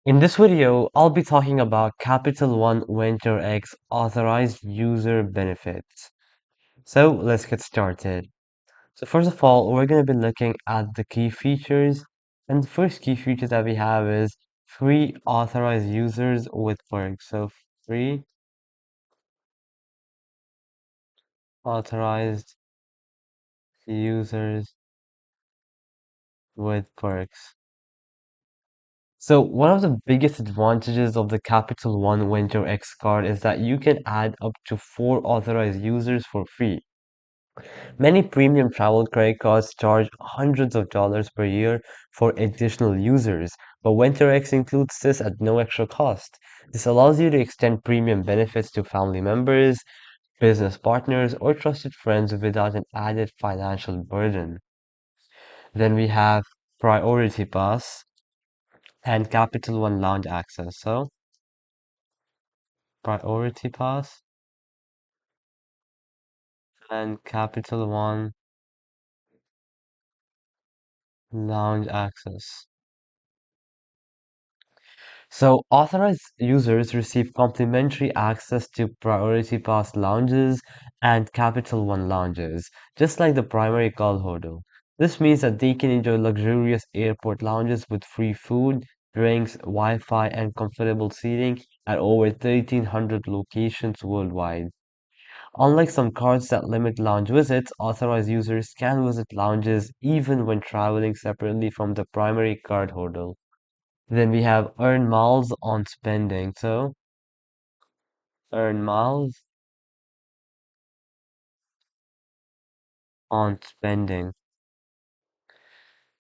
In this video, I'll be talking about Capital One Venture X authorized user benefits. So let's get started. So first of all, we're going to be looking at the key features. And the first key feature that we have is free authorized users with perks. So free authorized users with perks. So one of the biggest advantages of the Capital One Venture X card is that you can add up to 4 authorized users for free. Many premium travel credit cards charge hundreds of dollars per year for additional users, but WinterX includes this at no extra cost. This allows you to extend premium benefits to family members, business partners, or trusted friends without an added financial burden. Then we have Priority Pass and Capital One Lounge access. So, Priority Pass and Capital One Lounge access. So, authorized users receive complimentary access to Priority Pass lounges and Capital One lounges, just like the primary cardholder. This means that they can enjoy luxurious airport lounges with free food, drinks, Wi-Fi, and comfortable seating at over 1,300 locations worldwide. Unlike some cards that limit lounge visits, authorized users can visit lounges even when traveling separately from the primary cardholder. Then we have earn miles on spending. So earn miles on spending.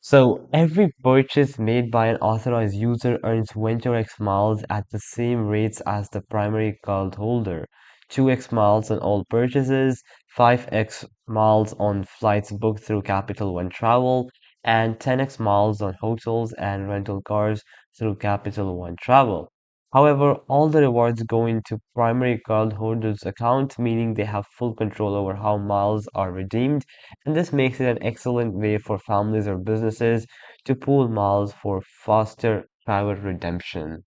So every purchase made by an authorized user earns WinterX miles at the same rates as the primary card holder. 2x miles on all purchases, 5x miles on flights booked through Capital One Travel, and 10x miles on hotels and rental cars through Capital One Travel. However, all the rewards go into primary cardholders' account, meaning they have full control over how miles are redeemed, and this makes it an excellent way for families or businesses to pool miles for faster travel redemption.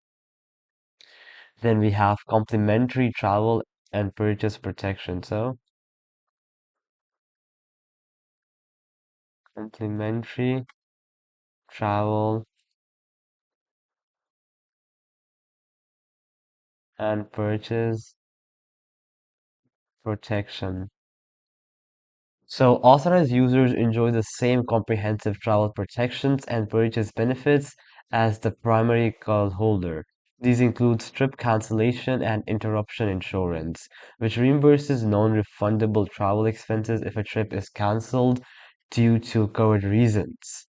Then we have complimentary travel and purchase protection. So, complimentary travel and purchase protection. So, authorized users enjoy the same comprehensive travel protections and purchase benefits as the primary cardholder. These include trip cancellation and interruption insurance, which reimburses non-refundable travel expenses if a trip is canceled due to covered reasons.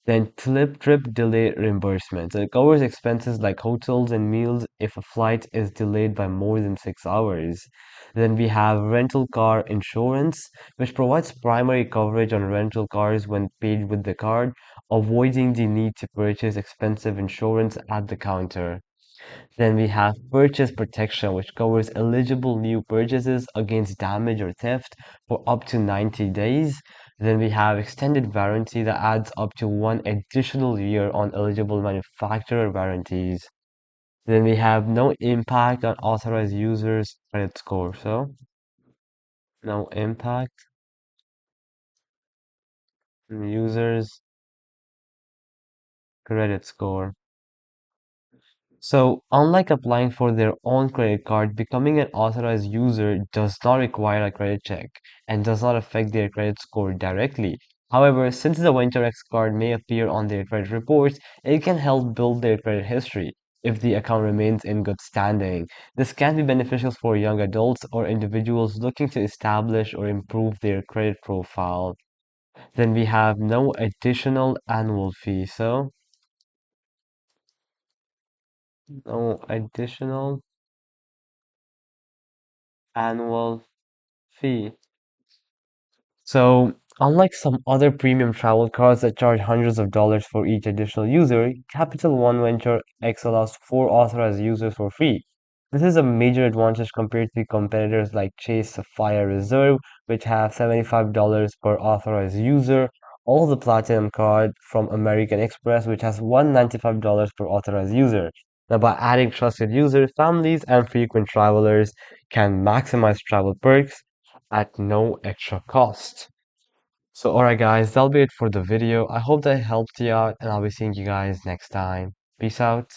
Then trip delay reimbursement. So it covers expenses like hotels and meals if a flight is delayed by more than 6 hours. Then we have rental car insurance, which provides primary coverage on rental cars when paid with the card, avoiding the need to purchase expensive insurance at the counter. Then we have purchase protection, which covers eligible new purchases against damage or theft for up to 90 days. Then we have extended warranty that adds up to 1 additional year on eligible manufacturer warranties. Then we have no impact on authorized users' credit score. So, no impact on users' credit score. So, unlike applying for their own credit card, becoming an authorized user does not require a credit check and does not affect their credit score directly. However, since the WinterX card may appear on their credit reports, it can help build their credit history if the account remains in good standing. This can be beneficial for young adults or individuals looking to establish or improve their credit profile. Then we have no additional annual fee. So, no additional annual fee. So, unlike some other premium travel cards that charge hundreds of dollars for each additional user, Capital One Venture X allows 4 authorized users for free. This is a major advantage compared to competitors like Chase Sapphire Reserve, which have $75 per authorized user, or the Platinum card from American Express, which has $195 per authorized user. Now, by adding trusted users, families and frequent travelers can maximize travel perks at no extra cost. So, alright guys, that'll be it for the video. I hope that helped you out and I'll be seeing you guys next time. Peace out.